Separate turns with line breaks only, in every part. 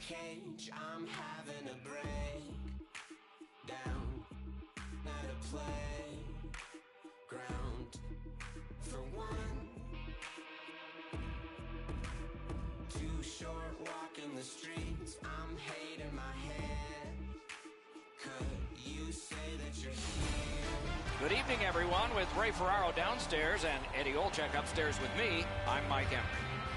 cage, I'm having a break. Down at a playground for one. Too short walking the streets, I'm hating my head. Could you say that you're here?
Good evening, everyone, with Ray Ferraro downstairs and Eddie Olczyk upstairs with me. I'm Mike Emery.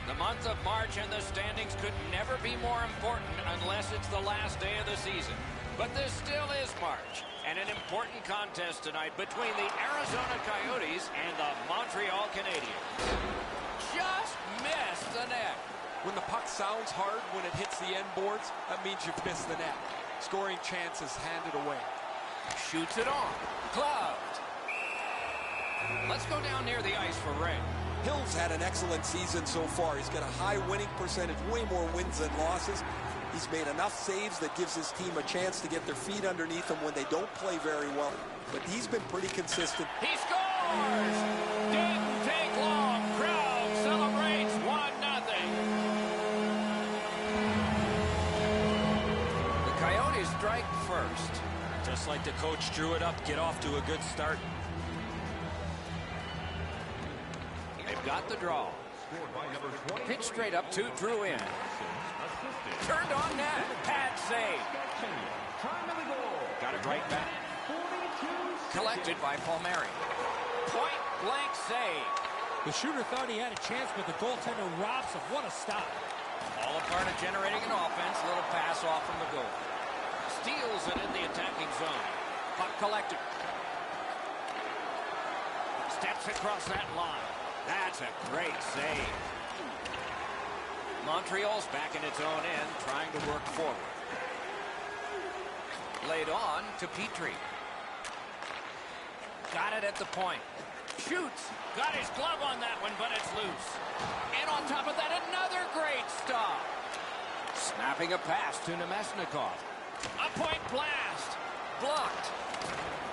The month of March and the standings could never be more important unless it's the last day of the season. But this still is March, and an important contest tonight between the Arizona Coyotes and the Montreal Canadiens. Just missed the net.
When the puck sounds hard when it hits the end boards, that means you've missed the net. Scoring chances handed away.
Shoots it on. Gloved. Let's go down near the ice for Ray.
Hill's had an excellent season so far. He's got a high winning percentage, way more wins than losses. He's made enough saves that gives his team a chance to get their feet underneath them when they don't play very well. But he's been pretty consistent.
He scores! Didn't take long. Crowd celebrates 1-0. The Coyotes strike first.
Just like the coach drew it up, get off to a good start.
They've got the draw. Pitch straight up to Drew in. Turned on net. Pad save. Got it right back. Collected by Palmieri. Point blank save.
The shooter thought he had a chance, but the goaltender robs him. What a stop.
All a part of generating an offense. Little pass off from the goal. Steals it in the attacking zone. Puck collected. Steps across that line. That's a great save. Montreal's back in its own end, trying to work forward. Laid on to Petrie. Got it at the point. Shoots. Got his glove on that one, but it's loose. And on top of that, another great stop. Snapping a pass to Nemesnikov. A point blast. Blocked.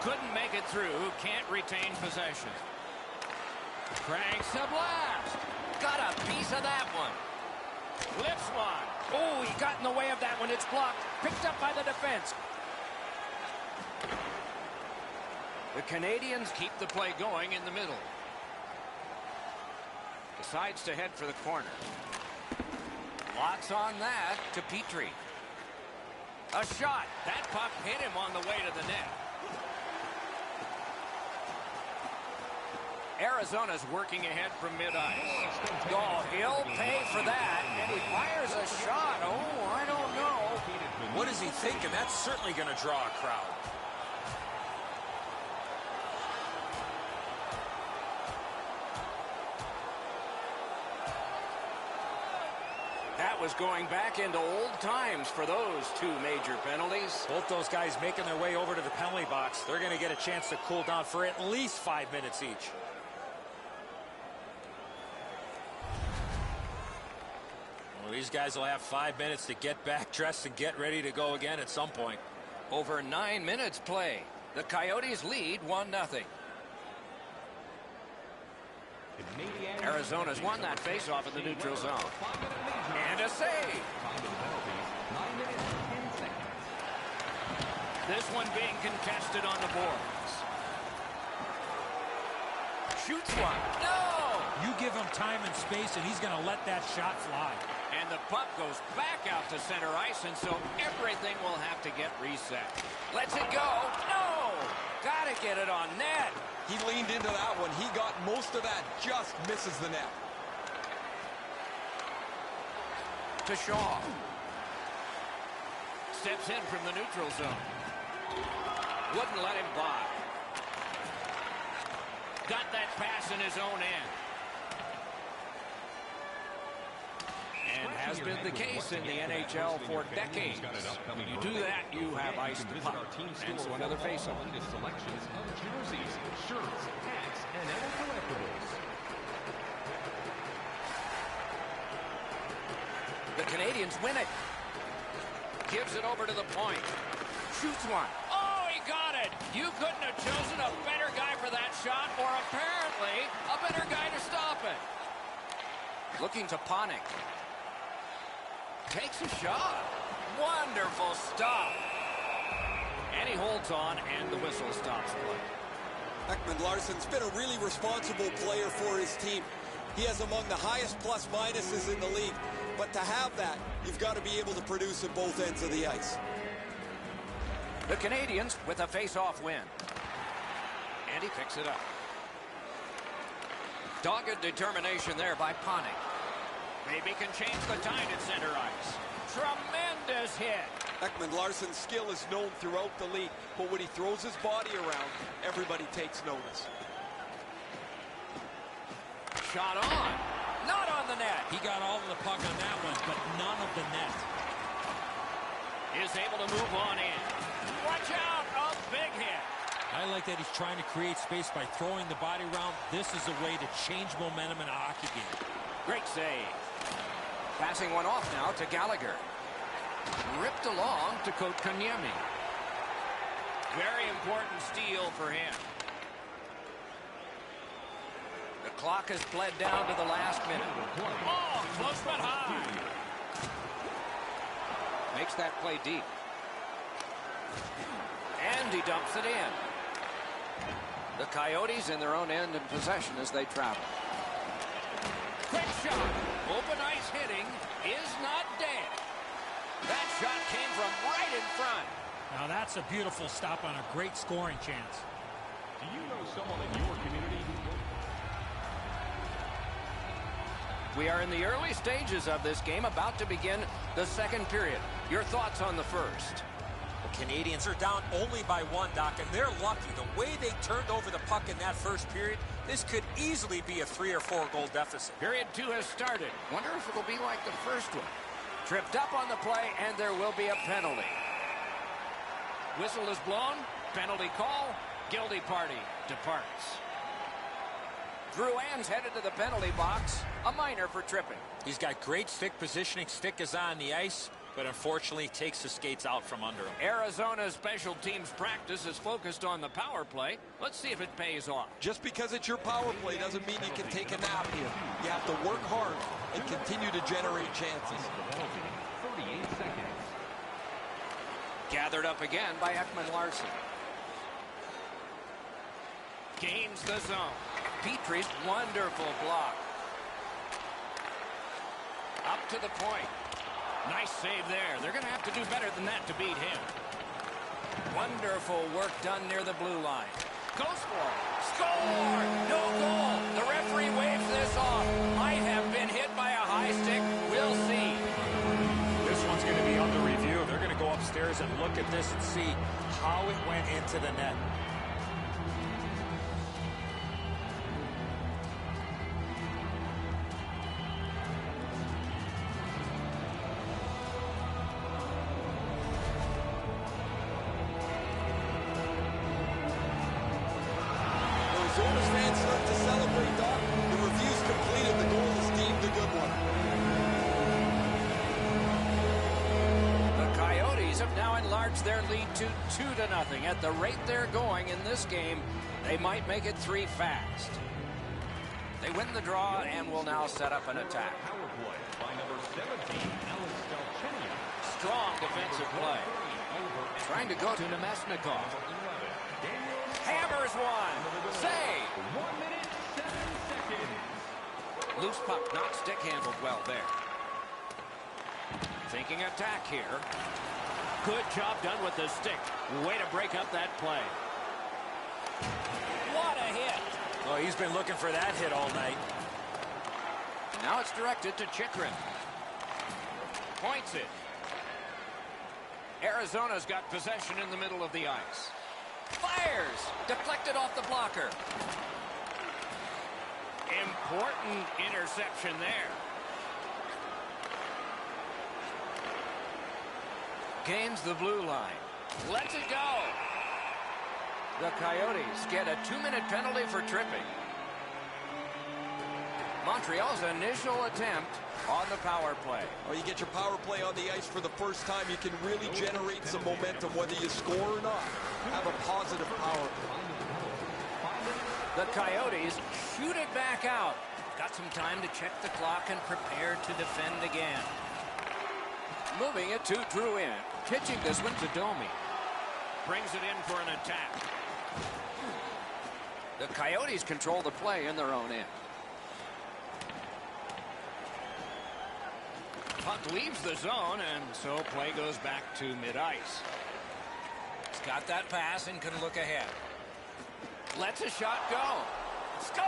Couldn't make it through. Can't retain possession. Cranks a blast. Got a piece of that one. Flips one. Oh, he got in the way of that one. It's blocked. Picked up by the defense. The Canadiens keep the play going in the middle. Decides to head for the corner. Lots on that to Petrie. A shot. That puck hit him on the way to the net. Arizona's working ahead from mid-ice. Oh, he'll pay for that, and he fires a shot. Oh, I don't know.
What is he thinking? That's certainly going to draw a crowd.
That was going back into old times for those two major penalties.
Both those guys making their way over to the penalty box. They're going to get a chance to cool down for at least 5 minutes each. Well, these guys will have 5 minutes to get back dressed and get ready to go again at some point.
Over 9 minutes play. The Coyotes lead 1-0. Arizona's won that faceoff in the neutral zone. And a save. This one being contested on the boards. Shoots one. No!
You give him time and space, and he's going to let that shot fly.
And the puck goes back out to center ice, and so everything will have to get reset. Lets it go. No! Gotta get it on net.
He leaned into that one. He got most of that. Just misses the net.
To Shaw. Steps in from the neutral zone. Wouldn't let him by. Got that pass in his own end. And has been the case in the NHL for decades. You do that, you have iced the puck. And so another faceoff.
Selections of jerseys, shirts, hats, and other collectibles.
The Canadiens win it. Gives it over to the point. Shoots one. Oh, he got it. You couldn't have chosen a better guy for that shot, or apparently a better guy to stop it. Looking to Panik. Takes a shot. Wonderful stop. And he holds on, and the whistle stops play.
Ekman Larsson's been a really responsible player for his team. He has among the highest plus-minuses in the league. But to have that, you've got to be able to produce at both ends of the ice.
The Canadians with a face-off win. And he picks it up. Dogged determination there by Panik. Maybe can change the tide at center ice. Tremendous hit.
Ekman Larsson's skill is known throughout the league, but when he throws his body around, everybody takes notice.
Shot on. Not on the net.
He got all of the puck on that one, but none of the net.
Is able to move on in. Watch out. A big hit.
I like that he's trying to create space by throwing the body around. This is a way to change momentum in a hockey game.
Great save. Passing one off now to Gallagher. Ripped along to Kotkaniemi. Very important steal for him. The clock has bled down to the last minute. Oh, close but high. Makes that play deep. And he dumps it in. The Coyotes in their own end in possession as they travel. Quick shot. Open ice hitting is not dead. That shot came from right in front.
Now that's a beautiful stop on a great scoring chance.
Do you know someone in your community who...
We are in the early stages of this game, about to begin the second period. Your thoughts on the first?
The Canadians are down only by one, Doc, and they're lucky. The way they turned over the puck in that first period, this could easily be a 3 or 4 goal deficit.
Period 2 has started. Wonder if it'll be like the first one. Tripped up on the play, and there will be a penalty. Whistle is blown. Penalty call. Guilty party departs. Drouin's headed to the penalty box. A minor for tripping.
He's got great stick positioning. Stick is on the ice, but unfortunately takes the skates out from under him.
Arizona's special teams practice is focused on the power play. Let's see if it pays off.
Just because it's your power play doesn't mean you can take a nap here. You have to work hard and continue to generate chances.
38 seconds.
Gathered up again by Ekman Larsson. Gains the zone. Petrie's wonderful block. Up to the point. Nice save there. They're going to have to do better than that to beat him. Wonderful work done near the blue line. Goes for it. Score! No goal. The referee waves this off. Might have been hit by a high stick. We'll see.
This one's going to be under review. They're going to go upstairs and look at this and see how it went into the net.
Arizona's fans start to celebrate, Doc. The review's completed. The goal is deemed a good one.
The Coyotes have now enlarged their lead to 2-0. At the rate they're going in this game, they might make it 3 fast. They win the draw and will now set up an attack.
Power play by number 17, Alex Galchenyuk.
Strong defensive play. Trying to go to Nemesnikov. Hammers one. Save.
1 minute, 7 seconds.
Loose puck, not stick handled well there. Thinking attack here. Good job done with the stick. Way to break up that play. What a hit.
Well, he's been looking for that hit all night.
Now it's directed to Chychrun. Points it. Arizona's got possession in the middle of the ice. Fires! Deflected off the blocker. Important interception there. Gains the blue line. Lets it go. The Coyotes get a 2-minute penalty for tripping. Montreal's initial attempt on the power play.
Well, you get your power play on the ice for the first time, you can really generate some momentum, whether you score or not. Have a positive power play.
The Coyotes shoot it back out. Got some time to check the clock and prepare to defend again. Moving it to Drouin. Pitching this one to Domi. Brings it in for an attack. The Coyotes control the play in their own end. Puck leaves the zone, and so play goes back to mid-ice.
He's got that pass and can look ahead.
Lets a shot go. Score!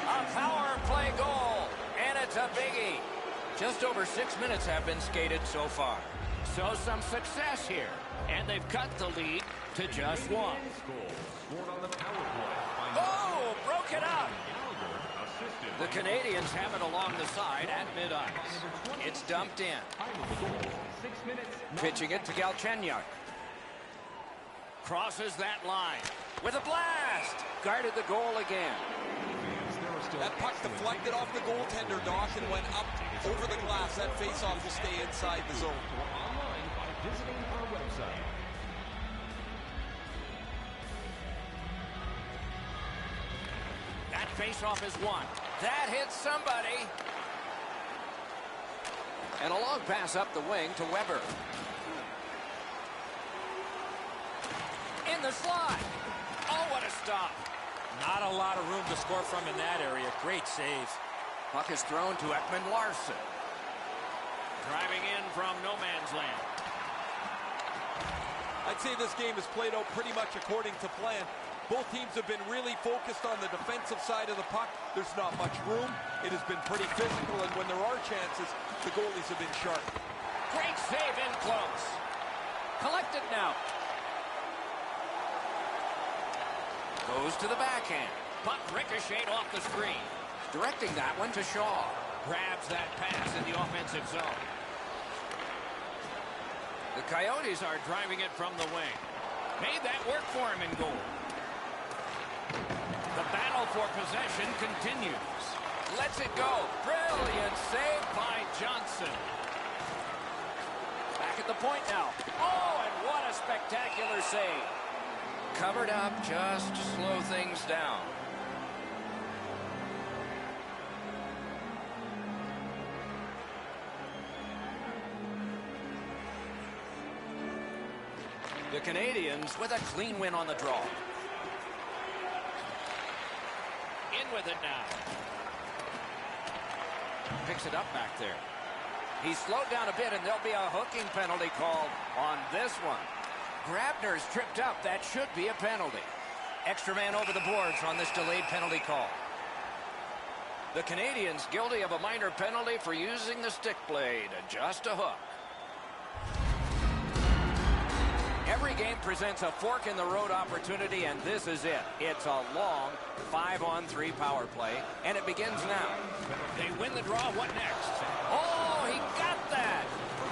A power play goal, and it's a biggie. Just over 6 minutes have been skated so far. So some success here, and they've cut the lead to just one. Oh, broke it up. The Canadians have it along the side at mid-ice. It's dumped in. Pitching it to Galchenyuk. Crosses that line with a blast. Guarded the goal again.
That puck deflected off the goaltender, Doc, and went up over the glass. That faceoff will stay inside the zone.
Online by visiting our website.
That faceoff is won. That hits somebody. And a long pass up the wing to Weber. In the slot. Oh, what a stop.
Not a lot of room to score from in that area. Great save.
Puck is thrown to Ekman Larsson. Driving in from no man's land.
I'd say this game is played out pretty much according to plan. Both teams have been really focused on the defensive side of the puck. There's not much room. It has been pretty physical, and when there are chances, the goalies have been sharp.
Great save in close. Collected now. Goes to the backhand. Puck ricocheted off the screen. Directing that one to Shaw. Grabs that pass in the offensive zone. The Coyotes are driving it from the wing. Made that work for him in goal. The battle for possession continues. Lets it go. Brilliant save by Johnson. Back at the point now. Oh, and what a spectacular save. Covered up just to slow things down. The Canadians with a clean win on the draw. In with it now. Picks it up back there. He's slowed down a bit, and there'll be a hooking penalty called on this one. Grabner's tripped up. That should be a penalty. Extra man over the boards on this delayed penalty call. The Canadians guilty of a minor penalty for using the stick blade. Just a hook. Every game presents a fork-in-the-road opportunity, and this is it. It's a long 5-on-3 power play, and it begins now. They win the draw. What next? Oh, he got that!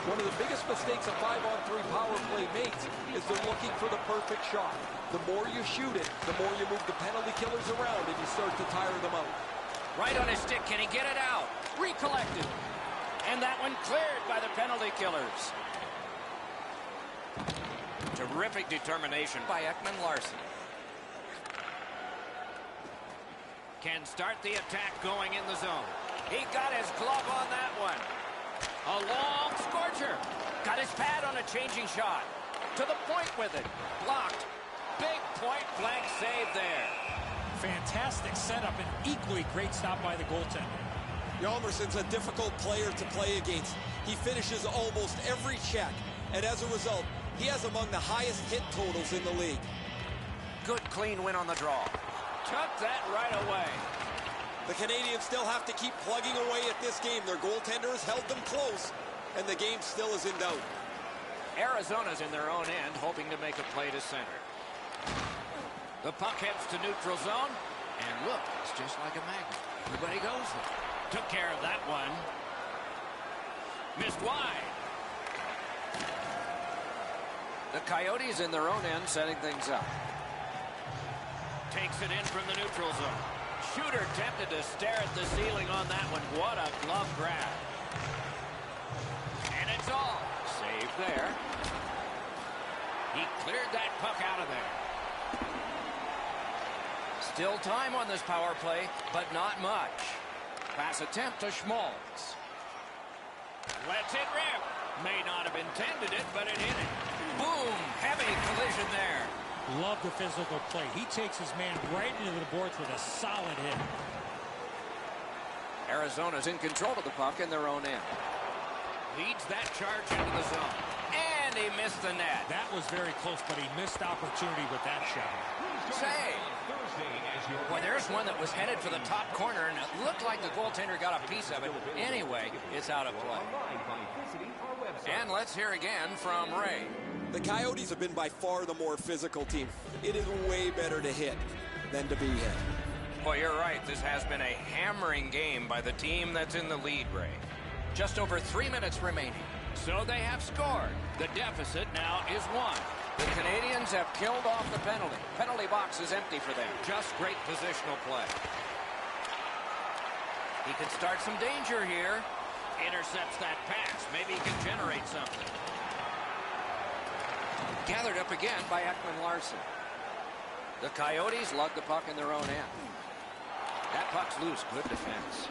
One of the biggest mistakes a 5-on-3 power play makes is they're looking for the perfect shot. The more you shoot it, the more you move the penalty killers around, and you start to tire them out.
Right on his stick. Can he get it out? Recollected. And that one cleared by the penalty killers. Terrific determination by Ekman Larsson. Can start the attack going in the zone. He got his glove on that one. A long scorcher. Got his pad on a changing shot. To the point with it. Blocked. Big point blank save there.
Fantastic setup and equally great stop by the goaltender.
Hjalmarsson's a difficult player to play against. He finishes almost every check, and as a result, he has among the highest hit totals in the league.
Good clean win on the draw. Took that right away.
The Canadians still have to keep plugging away at this game. Their goaltender has held them close, and the game still is in doubt.
Arizona's in their own end, hoping to make a play to center. The puck heads to neutral zone, and look, it's just like a magnet. Everybody goes there. Took care of that one. Missed wide. The Coyotes in their own end setting things up. Takes it in from the neutral zone. Shooter tempted to stare at the ceiling on that one. What a glove grab. And it's all. Save there. He cleared that puck out of there. Still time on this power play, but not much. Pass attempt to Schmaltz. Lets it rip. May not have intended it, but it hit it. Boom! Heavy collision there.
Love the physical play. He takes his man right into the boards with a solid hit.
Arizona's in control of the puck in their own end. Leads that charge into the zone. And he missed the net.
That was very close, but he missed opportunity with that shot.
Save. Well, there's one that was headed for the top corner, and it looked like the goaltender got a piece of it. Anyway, it's out of play. And let's hear again from Ray.
The Coyotes have been by far the more physical team. It is way better to hit than to be hit.
Well, you're right. This has been a hammering game by the team that's in the lead, Ray. Just over 3 minutes remaining. So they have scored. The deficit now is 1. The Canadians have killed off the penalty. Penalty box is empty for them. Just great positional play. He can start some danger here. Intercepts that pass. Maybe he can generate something. Gathered up again by Ekman-Larsson. The Coyotes lug the puck in their own end. That puck's loose. Good defense.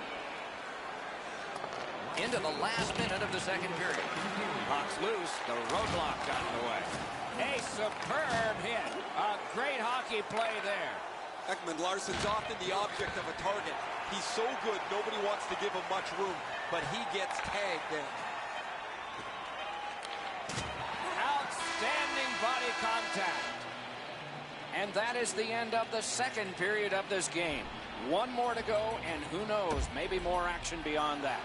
Into the last minute of the second period. Puck's loose. The roadblock got in the way. A superb hit. A great hockey play there.
Ekman-Larsson's often the object of a target. He's so good, nobody wants to give him much room, but he gets tagged there.
Outstanding body contact. And that is the end of the second period of this game. One more to go, and who knows, maybe more action beyond that.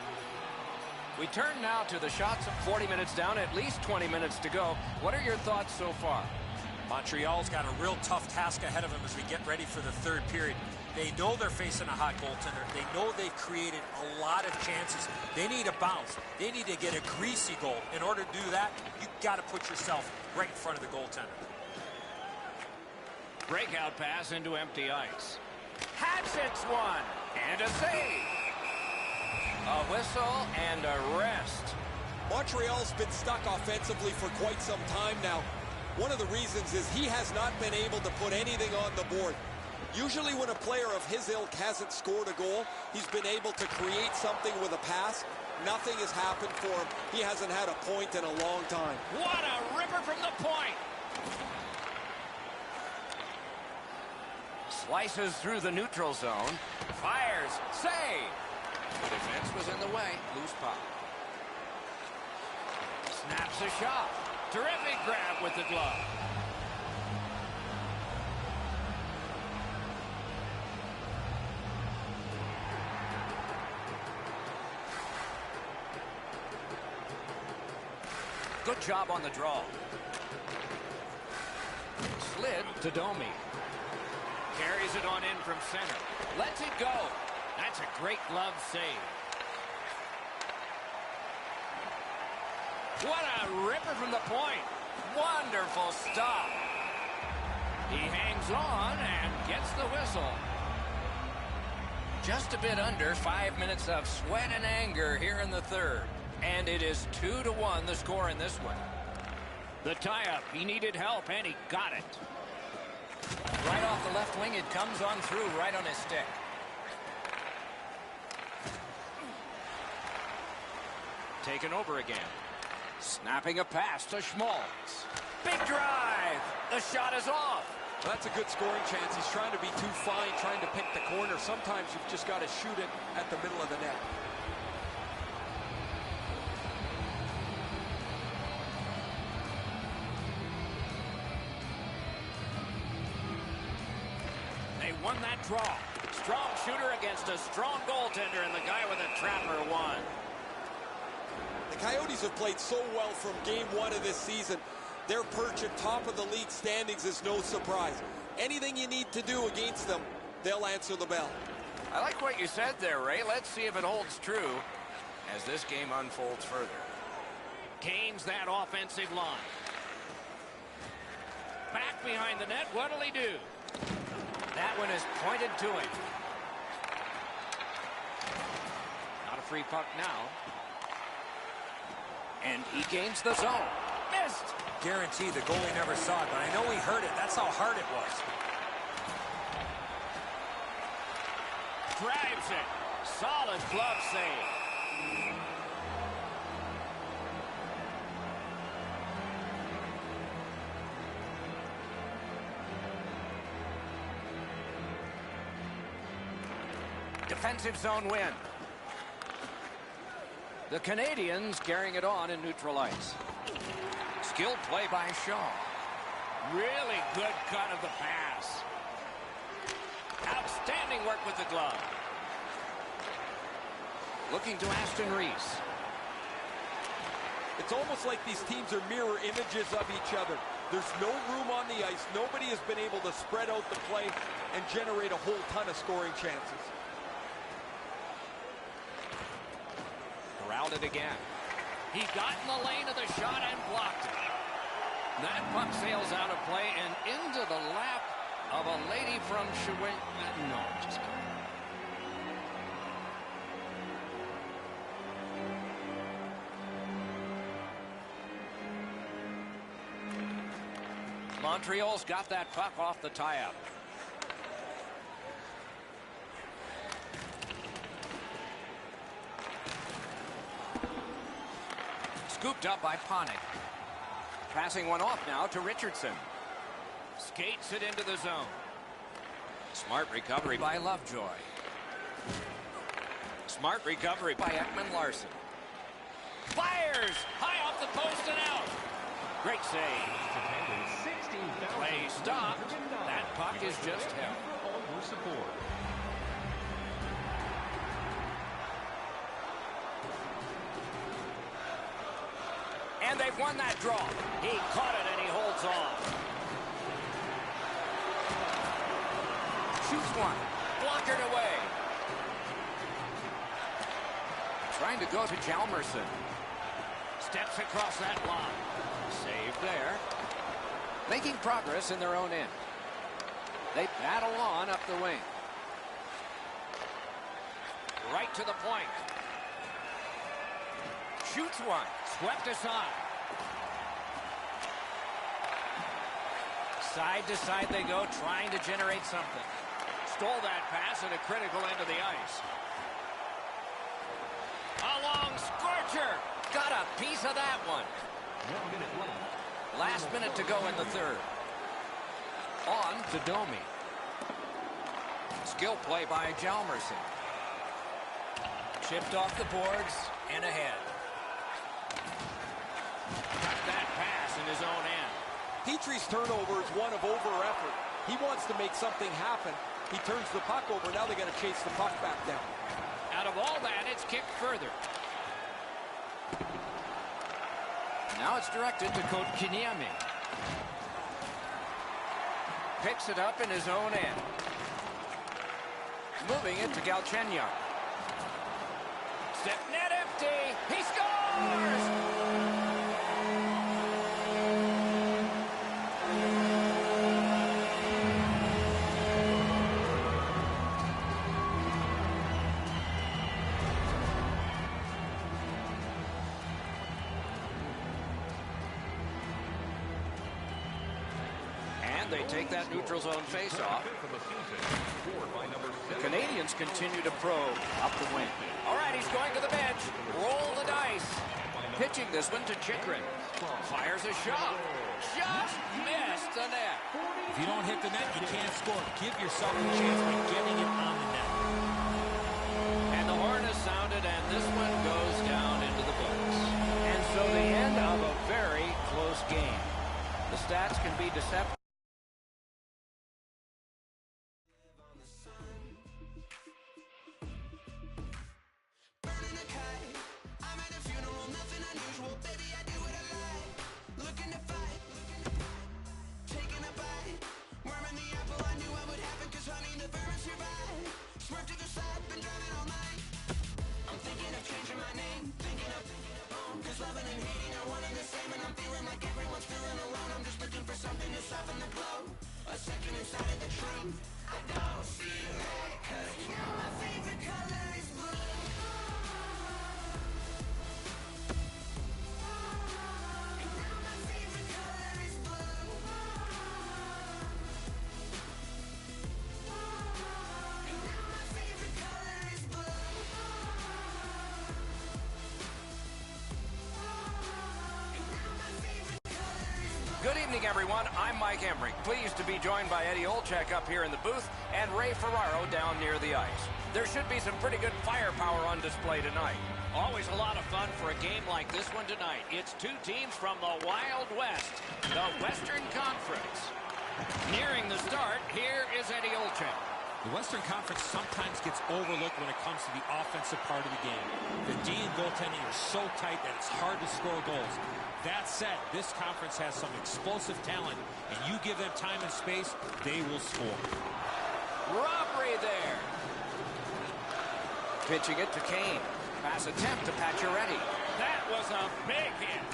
We turn now to the shots of 40 minutes down, at least 20 minutes to go. What are your thoughts so far?
Montreal's got a real tough task ahead of them as we get ready for the third period. They know they're facing a hot goaltender. They know they've created a lot of chances. They need a bounce. They need to get a greasy goal. In order to do that, you've got to put yourself right in front of the goaltender.
Breakout pass into empty ice. Hatchets one. And a save. A whistle and a rest.
Montreal's been stuck offensively for quite some time now. One of the reasons is he has not been able to put anything on the board. Usually when a player of his ilk hasn't scored a goal, he's been able to create something with a pass. Nothing has happened for him. He hasn't had a point in a long time.
What a ripper from the point. Slices through the neutral zone. Fires. Save. The defense was in the way. Loose puck. Snaps a shot. Terrific grab with the glove. Good job on the draw. Slid to Domi. Carries it on in from center. Lets it go. That's a great glove save. What a ripper from the point. Wonderful stop. He hangs on and gets the whistle. Just a bit under 5 minutes of sweat and anger here in the third. And it is 2-1 the score in this one. The tie-up. He needed help, and he got it. Right off the left wing, it comes on through right on his stick. Taken over again. Snapping a pass to Schmaltz. Big drive. The shot is off.
Well, that's a good scoring chance. He's trying to be too fine, trying to pick the corner. Sometimes you've just got to shoot it at the middle of the net.
They won that draw. Strong shooter against a strong goaltender, and the guy with a trapper won.
The Coyotes have played so well from game one of this season. Their perch at top of the league standings is no surprise. Anything you need to do against them, they'll answer the bell.
I like what you said there, Ray. Let's see if it holds true as this game unfolds further. Gains that offensive line. Back behind the net. What'll he do? That one is pointed to him. Not a free puck now. And he gains the zone. Missed.
Guarantee the goalie never saw it, but I know he heard it. That's how hard it was.
Drives it. Solid glove save. Defensive zone win. The Canadians carrying it on in neutral ice. Skilled play by Shaw. Really good cut of the pass. Outstanding work with the glove. Looking to Aston Reese.
It's almost like these teams are mirror images of each other. There's no room on the ice. Nobody has been able to spread out the play and generate a whole ton of scoring chances.
Corralled it again. He got in the lane of the shot and blocked it. That puck sails out of play and into the lap of a lady from Chihuahua. No, just kidding. Montreal's got that puck off the tie-up. Scooped up by Panik. Passing one off now to Richardson. Skates it into the zone. Smart recovery by Lovejoy. Smart recovery by Ekman-Larsson. Fires! High off the post and out. Great save. Play stopped. That puck is just held. And they've won that draw. He caught it and he holds on. Shoots one. Blockered away. Trying to go to Hjalmarsson. Steps across that line. Saved there. Making progress in their own end. They battle on up the wing. Right to the point. Shoots one. Swept aside. Side to side they go, trying to generate something. Stole that pass at a critical end of the ice. A long scorcher. Got a piece of that one.
1 minute left.
Last minute to go in the third. On to Domi. Skill play by Hjalmarsson. Chipped off the boards and ahead. Got that pass in his own end.
Petrie's turnover is one of over-effort. He wants to make something happen. He turns the puck over. Now they got to chase the puck back down.
Out of all that, it's kicked further. Now it's directed to Kotkaniemi. Picks it up in his own end. Moving it to Galchenyuk. Step net empty. He scores! They take that neutral zone face-off. The Canadians continue to probe up the wing. All right, he's going to the bench. Roll the dice. Pitching this one to Chikrin. Fires a shot. Just missed the net.
If you don't hit the net, you can't score. Give yourself a chance by getting it on the net.
And the horn is sounded, and this one goes down into the books. And so the end of a very close game. The stats can be deceptive. Good evening, everyone. I'm Mike Emmerich. Pleased to be joined by Eddie Olczyk up here in the booth and Ray Ferraro down near the ice. There should be some pretty good firepower on display tonight.
Always a lot of fun for a game like this one tonight. It's two teams from the Wild West, the Western Conference. Nearing the start, here is Eddie Olczyk.
The Western Conference sometimes gets overlooked when it comes to the offensive part of the game. The D and goaltending are so tight that it's hard to score goals. That said, this conference has some explosive talent, and you give them time and space, they will score.
Robbery there. Pitching it to Kane. Pass attempt to Pacioretty.
That was a big hit.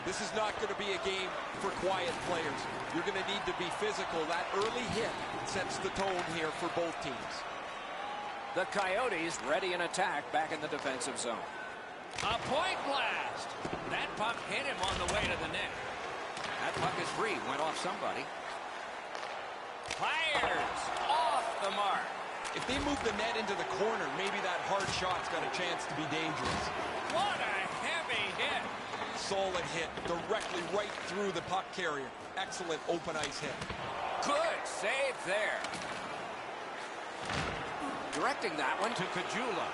This is not going to be a game for quiet players. You're going to need to be physical. That early hit sets the tone here for both teams.
The Coyotes ready an attack back in the defensive zone.
A point blast. That puck hit him on the way to the net.
That puck is free. Went off somebody.
Fires off the mark.
If they move the net into the corner, maybe that hard shot's got a chance to be dangerous.
What a heavy hit.
Solid hit directly right through the puck carrier. Excellent open ice hit.
Good save there. Directing that one to Caggiula.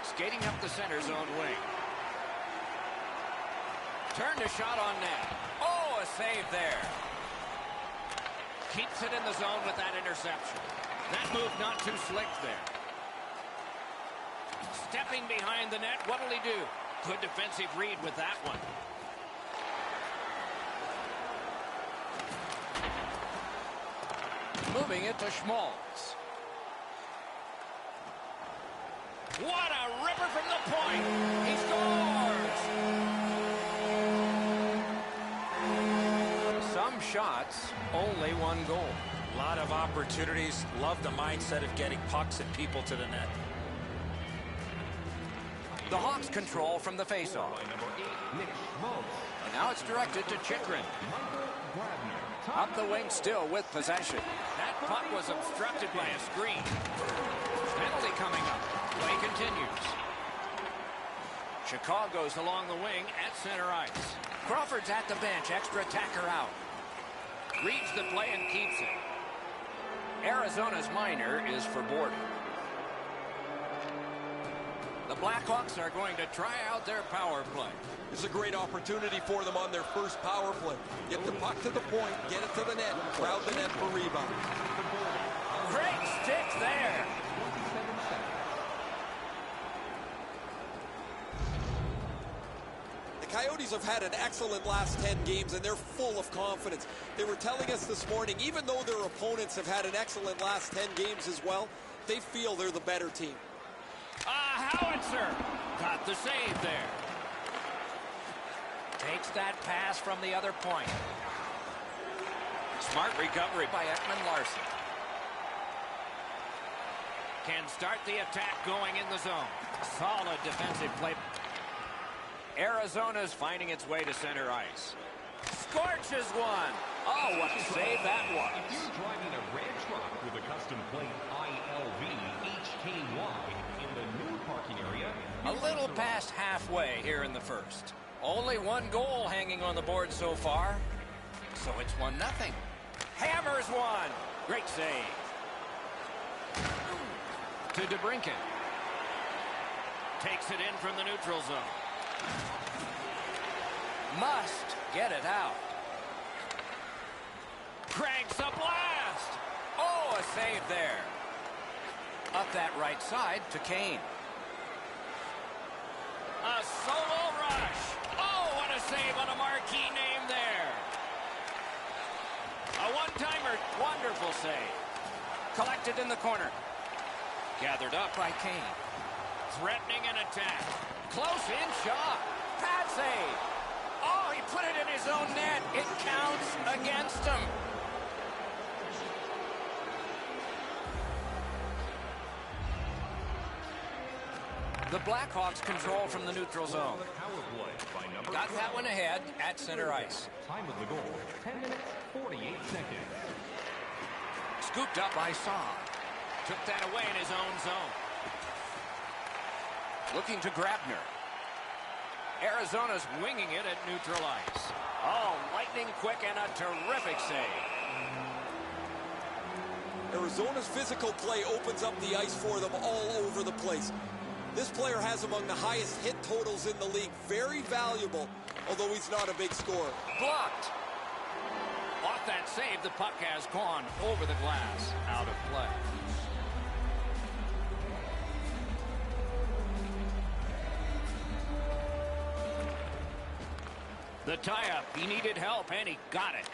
Skating up the center zone wing. Turned a shot on net. Oh, a save there.
Keeps it in the zone with that interception. That move not too slick there. Stepping behind the net, what'll he do? Good defensive read with that one.
Moving it to Schmaltz.
What a ripper from the point. He scores.
Some shots, only one goal.
A lot of opportunities. Love the mindset of getting pucks and people to the net.
The Hawks control from the faceoff. And now it's directed to Chychrun. Up the wing still with possession.
That puck was obstructed by a screen.
Penalty coming up. Play continues. Chicago's along the wing at center ice. Crawford's at the bench. Extra attacker out. Reads the play and keeps it. Arizona's minor is for boarding. The Blackhawks are going to try out their power play.
It's a great opportunity for them on their first power play. Get the puck to the point, get it to the net, crowd the net for rebound.
Great stick there.
The Coyotes have had an excellent last 10 games, and they're full of confidence. They were telling us this morning, even though their opponents have had an excellent last 10 games as well, they feel they're the better team.
Howitzer got the save there.
Takes that pass from the other point. Smart recovery by Ekman-Larsson.
Can start the attack going in the zone. Solid defensive play.
Arizona's finding its way to center ice. Scorches one. Oh, what a save that was.
If you're driving a red truck with a custom plate ILV HKY in the new parking area,
A little past halfway here in the first. Only one goal hanging on the board so far. So it's 1-0. Hammers one. Great save. To DeBrincat.
Takes it in from the neutral zone.
Must get it out.
Cranks a blast.
Oh, a save there. Up that right side to Kane.
A solo rush. Oh, what a save on a marquee name there. A one-timer.
Wonderful save. Collected in the corner. Gathered up by Kane.
Threatening an attack.
Close in shot. Pad save. Oh, he put it in his own net. It counts against him. The Blackhawks control from the neutral zone. Got that one ahead at center ice.
Time of the goal, 10 minutes, 48 seconds.
Scooped up by Saad.
Took that away in his own zone.
Looking to Grabner.
Arizona's winging it at neutral ice. Oh, lightning quick and a terrific save.
Arizona's physical play opens up the ice for them all over the place. This player has among the highest hit totals in the league. Very valuable, although he's not a big scorer.
Blocked. Off that save, the puck has gone over the glass. Out of play. The tie-up. He needed help, and he got it.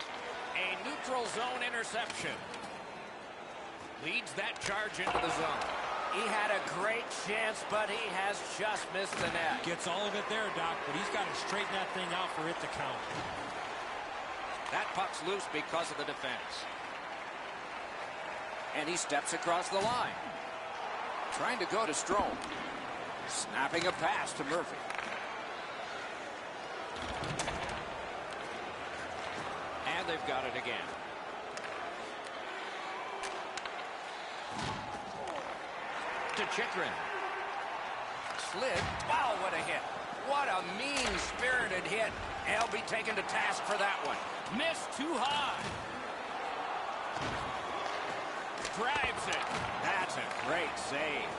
A neutral zone interception. Leads that charge into the zone. He had a great chance, but he has just missed the net.
Gets all of it there, Doc, but he's got to straighten that thing out for it to count.
That puck's loose because of the defense. And he steps across the line. Trying to go to Strome. Snapping a pass to Murphy. And they've got it again. To Chikrin. Slid. Wow, what a hit. What a mean-spirited hit. He'll be taken to task for that one. Missed too high. Drives it. That's a great save.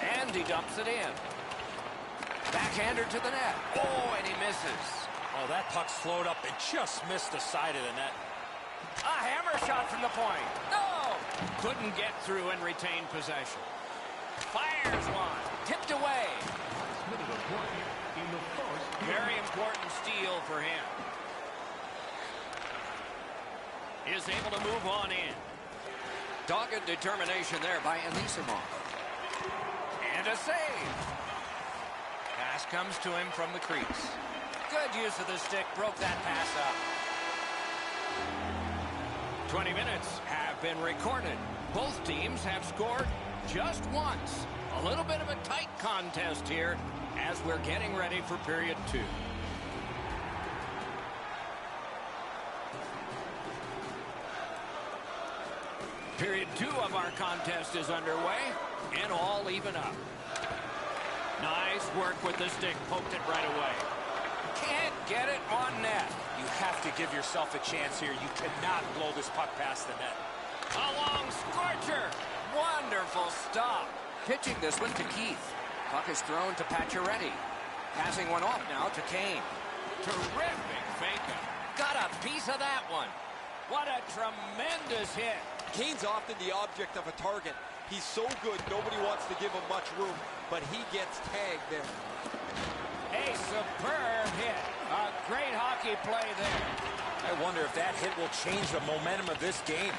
And he dumps it in. Backhander to the net. Oh, and he misses.
Oh, that puck slowed up and just missed the side of the net.
A hammer shot from the point. No! Couldn't get through and retain possession. Fires one. Tipped away. Very important steal for him. Is able to move on in. Dogged determination there by Anisimov. And a save. Pass comes to him from the crease. Good use of the stick. Broke that pass up. 20 minutes have been recorded. Both teams have scored just once. A little bit of a tight contest here as we're getting ready for period 2. Period 2 of our contest is underway, and all even up. Nice work with the stick. Poked it right away. Can't get it on net.
You have to give yourself a chance here. You cannot blow this puck past the net.
A long scorcher. Wonderful stop. Pitching this one to Keith. Puck is thrown to Pacioretty. Passing one off now to Kane. Terrific fake. Got a piece of that one. What a tremendous hit.
Kane's often the object of a target. He's so good, nobody wants to give him much room, but he gets tagged there.
A superb hit. A great hockey play there.
I wonder if that hit will change the momentum of this game.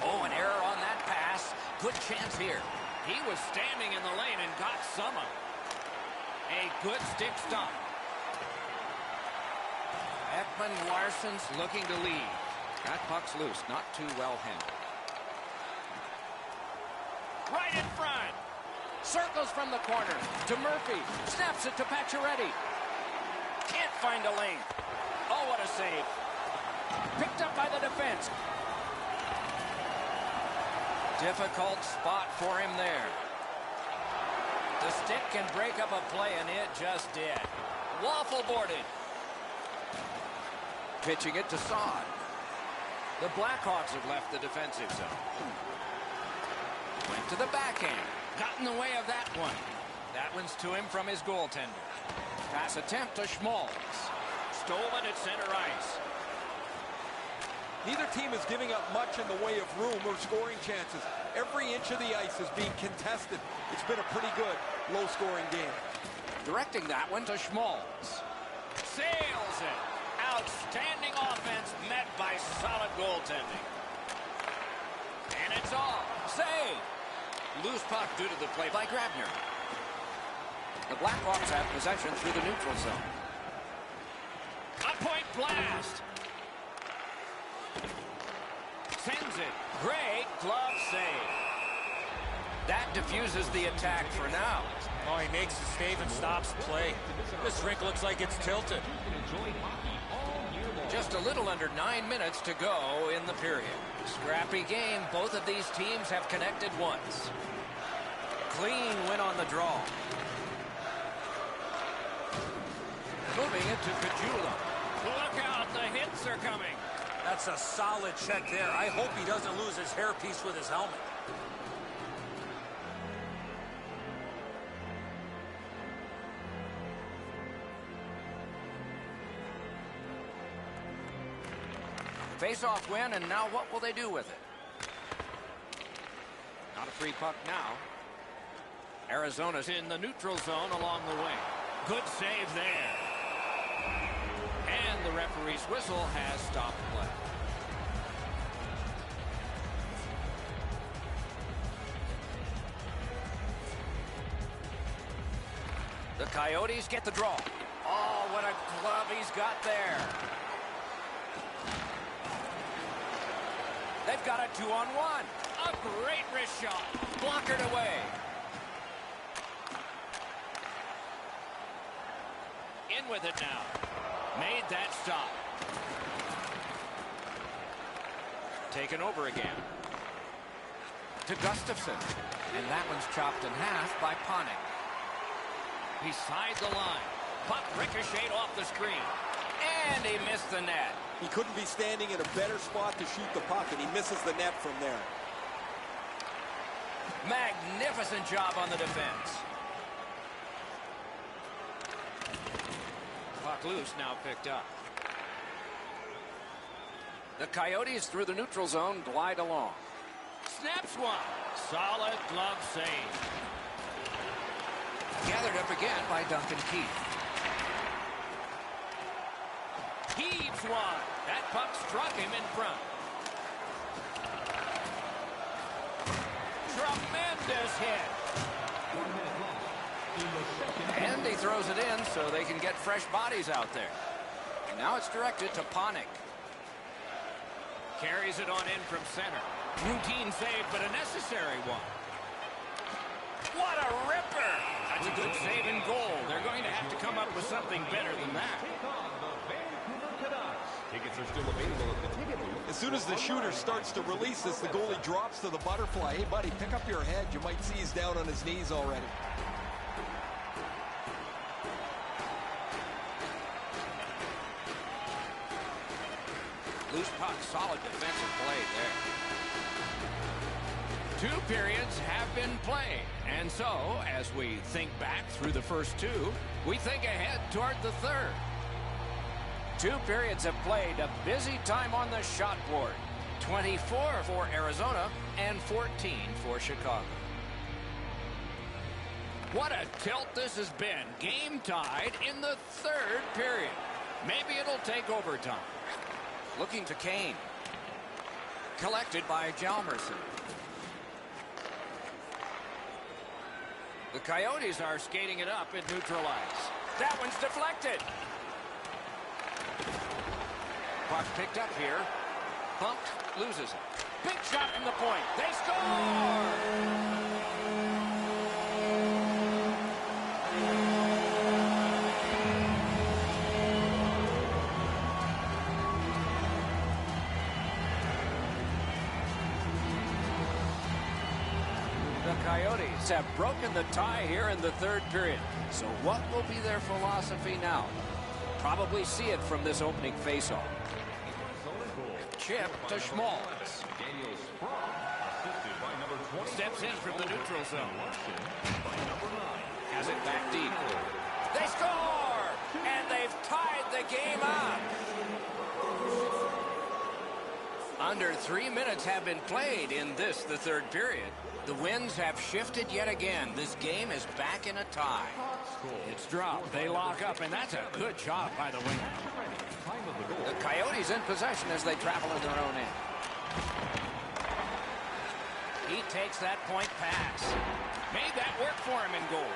Oh, an error on that pass. Good chance here. He was standing in the lane and got some of it. A good stick stomp. Ekman Larsson's looking to lead. That puck's loose. Not too well handled. Right in front. Circles from the corner to Murphy. Snaps it to Pacioretty. Can't find a lane. Oh, what a save. Picked up by the defense. Difficult spot for him there. The stick can break up a play, and it just did. Waffle boarded. Pitching it to Saad. The Blackhawks have left the defensive zone. Went to the backhand. Got in the way of that one. That one's to him from his goaltender. Pass attempt to Schmaltz. Stolen at center ice.
Neither team is giving up much in the way of room or scoring chances. Every inch of the ice is being contested. It's been a pretty good, low-scoring game.
Directing that one to Schmaltz. Sails it. Outstanding offense met by solid goaltending. And it's all. Save. Loose puck due to the play by Grabner. The Blackhawks have possession through the neutral zone. A point blast. Sends it. Great glove save. That diffuses the attack for now.
Oh, he makes the save and stops the play. This rink looks like it's tilted.
Just a little under 9 minutes to go in the period. Scrappy game. Both of these teams have connected once.
clean win on the draw. Moving it to Kajula.
Look out, the hits are coming.
That's a solid check there. I hope he doesn't lose his hairpiece with his helmet.
Face-off win, and now what will they do with it? Not a free puck now. Arizona's in the neutral zone along the wing.
Good save there.
And the referee's whistle has stopped play. The Coyotes get the draw. Oh, what a glove he's got there. They've got a 2-on-1.
A great wrist shot.
Blockered away.
In with it now. Made that stop.
Taken over again. To Gustafsson. And that one's chopped in half by Panik.
Beside the line. Puck ricocheted off the screen.
And he missed the net.
He couldn't be standing in a better spot to shoot the puck, and he misses the net from there.
Magnificent job on the defense. Puck loose, now picked up. The Coyotes through the neutral zone glide along.
Snaps one. Solid glove save.
Gathered up again by Duncan Keith.
Heaves one. That puck struck him in front. Tremendous hit.
And he throws it in so they can get fresh bodies out there. And now it's directed to Panik.
Carries it on in from center. Routine save, but a necessary one. What a ripper! That's a good save and goal. They're going to have to come up with something better than that.
Tickets are still available at the ticket booth.
As soon as the shooter starts to release this, the goalie drops to the butterfly. Hey, buddy, pick up your head. You might see he's down on his knees already.
Loose puck, solid defensive play there.
2 periods have been played. And so, as we think back through the first 2, we think ahead toward the third.
2 periods have played. A busy time on the shot board. 24 for Arizona and 14 for Chicago.
What a tilt this has been. Game tied in the 3rd period. Maybe it'll take overtime.
Looking to Kane. Collected by Hjalmarsson. The Coyotes are skating it up at neutral ice. That one's deflected. Puck picked up here. Bumped, loses it. Big shot from the point. They score! The Coyotes have broken the tie here in the 3rd period. So what will be their philosophy now? Probably see it from this opening faceoff. Chip to Schmaltz.
Steps in from the neutral zone.
Has it back deep. They score! And they've tied the game up. Under 3 minutes have been played in this, the 3rd period. The winds have shifted yet again. This game is back in a tie.
It's dropped. They lock up, and that's a good job by the winger.
The Coyotes in possession as they travel in their own end. He takes that point pass.
Made that work for him in goal.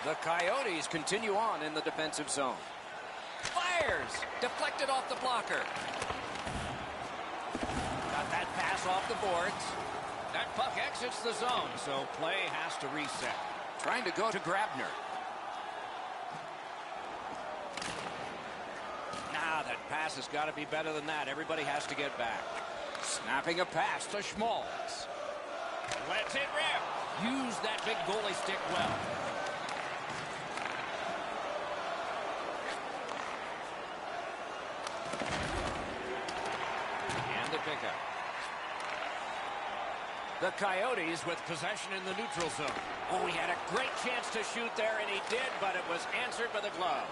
The Coyotes continue on in the defensive zone. Fires! Deflected off the blocker. Got that pass off the boards.
That puck exits the zone, so play has to reset.
Trying to go to Grabner. Nah, that pass has got to be better than that. Everybody has to get back. Snapping a pass to Schmaltz.
Lets it rip. Use that big goalie stick well. And the pickup. The Coyotes with possession in the neutral zone. Oh, he had a great chance to shoot there, and he did, but it was answered by the glove.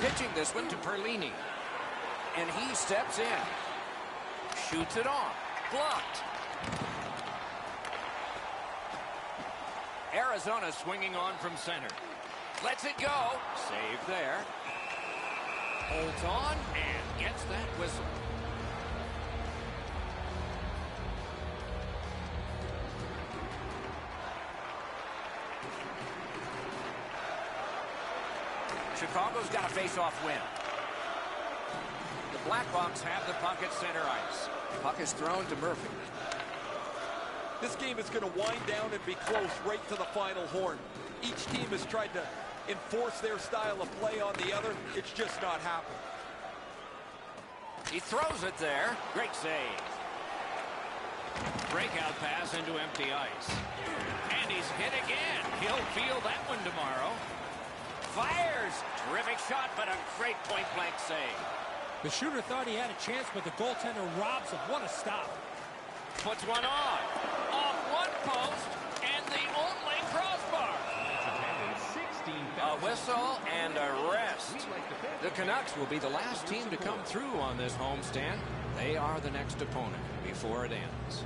Pitching this one to Perlini. And he steps in. Shoots it off. Blocked. Arizona swinging on from center. Lets it go. Save there. Holds on and gets that whistle. Chicago's got a face-off win. The Blackhawks have the puck at center ice. Puck is thrown to Murphy.
This game is going to wind down and be close right to the final horn. Each team has tried to enforce their style of play on the other. It's just not happened.
He throws it there. Great save. Breakout pass into empty ice. And he's hit again. He'll feel that one tomorrow. Fires. Terrific shot, but a great point-blank save.
The shooter thought he had a chance, but the goaltender robs him. What a stop.
Puts one on. Off one post, and the only crossbar. A whistle and a rest. The Canucks will be the last team to come through on this homestand. They are the next opponent before it ends.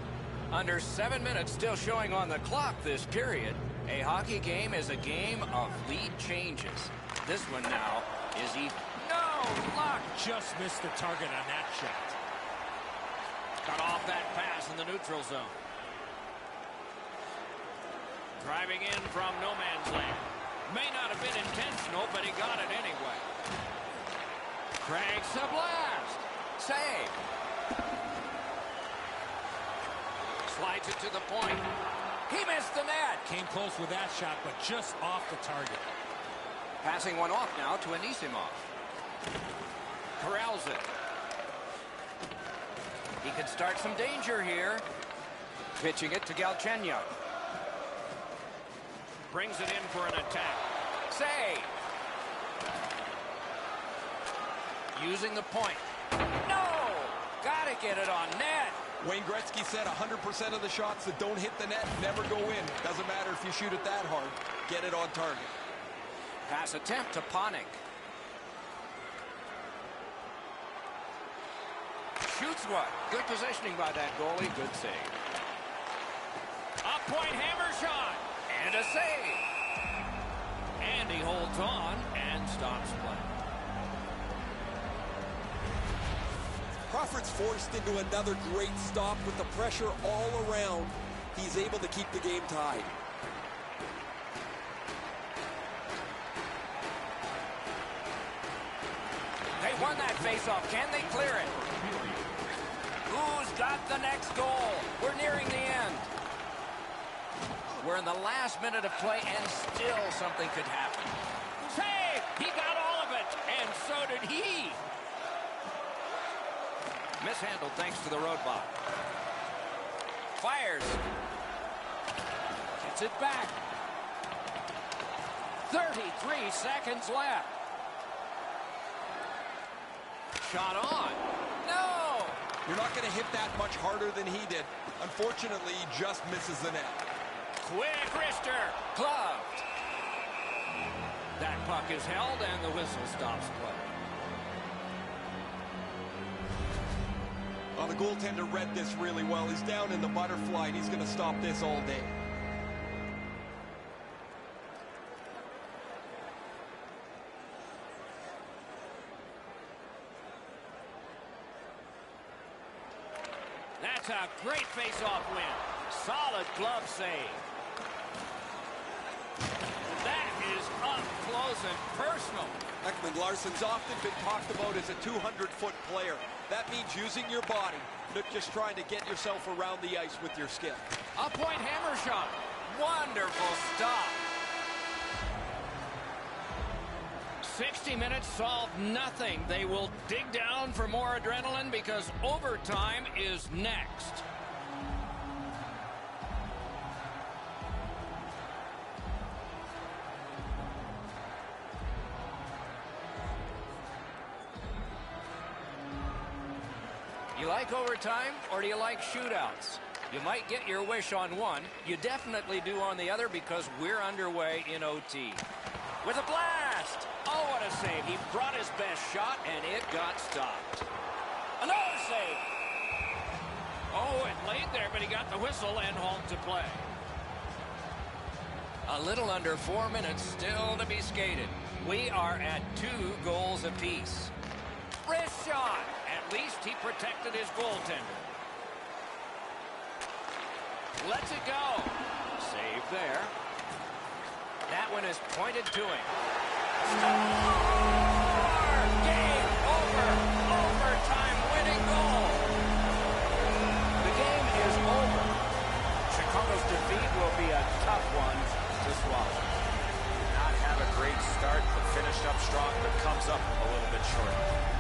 Under 7 minutes still showing on the clock this period. A hockey game is a game of lead changes. This one now is even. No luck.
Just missed the target on that shot.
Cut off that pass in the neutral zone. Driving in from no man's land. May not have been intentional, but he got it anyway. Cranks a blast. Save. Slides it to the point. He missed the net.
Came close with that shot, but just off the target.
Passing one off now to Anisimov. Corrals it. He could start some danger here. Pitching it to Galchenyuk. Brings it in for an attack. Save. Using the point. No! Gotta get it on net.
Wayne Gretzky said 100% of the shots that don't hit the net never go in. Doesn't matter if you shoot it that hard. Get it on target.
Pass attempt to Panik. Shoots one. Good positioning by that goalie. Good save. Up point hammer shot. And a save. And he holds on and stops play.
Crawford's forced into another great stop with the pressure all around. He's able to keep the game tied.
They won that faceoff. Can they clear it? Who's got the next goal? We're nearing the end. We're in the last minute of play, and still something could happen. Save! He got all of it, and so did he. Mishandled thanks to the roadblock. Fires. Gets it back. 33 seconds left. Shot on. No!
You're not going to hit that much harder than he did. Unfortunately, he just misses the net.
Quick wrister. Gloved. That puck is held, and the whistle stops play.
Well, the goaltender read this really well. He's down in the butterfly, and he's going to stop this all day.
That's a great face-off win. Solid glove save. That is up close and personal.
Ekman Larsson's often been talked about as a 200-foot player. That means using your body, not just trying to get yourself around the ice with your skill.
A point hammer shot. Wonderful stop. 60 minutes solved nothing. They will dig down for more adrenaline because overtime is next.
you like overtime or do you like shootouts? You might get your wish on one. You definitely do on the other because we're underway in OT. With a blast! Oh, what a save. He brought his best shot, and it got stopped. Another save! Oh, it laid there, but he got the whistle and home to play. A little under 4 minutes still to be skated. We are at 2 goals apiece. Wrist shot! At least he protected his goaltender. Lets it go. Save there. That one is pointed to him. Score! Game over. Overtime winning goal. The game is over. Chicago's defeat will be a tough one to swallow.
Not have a great start, but finished up strong, but comes up a little bit short.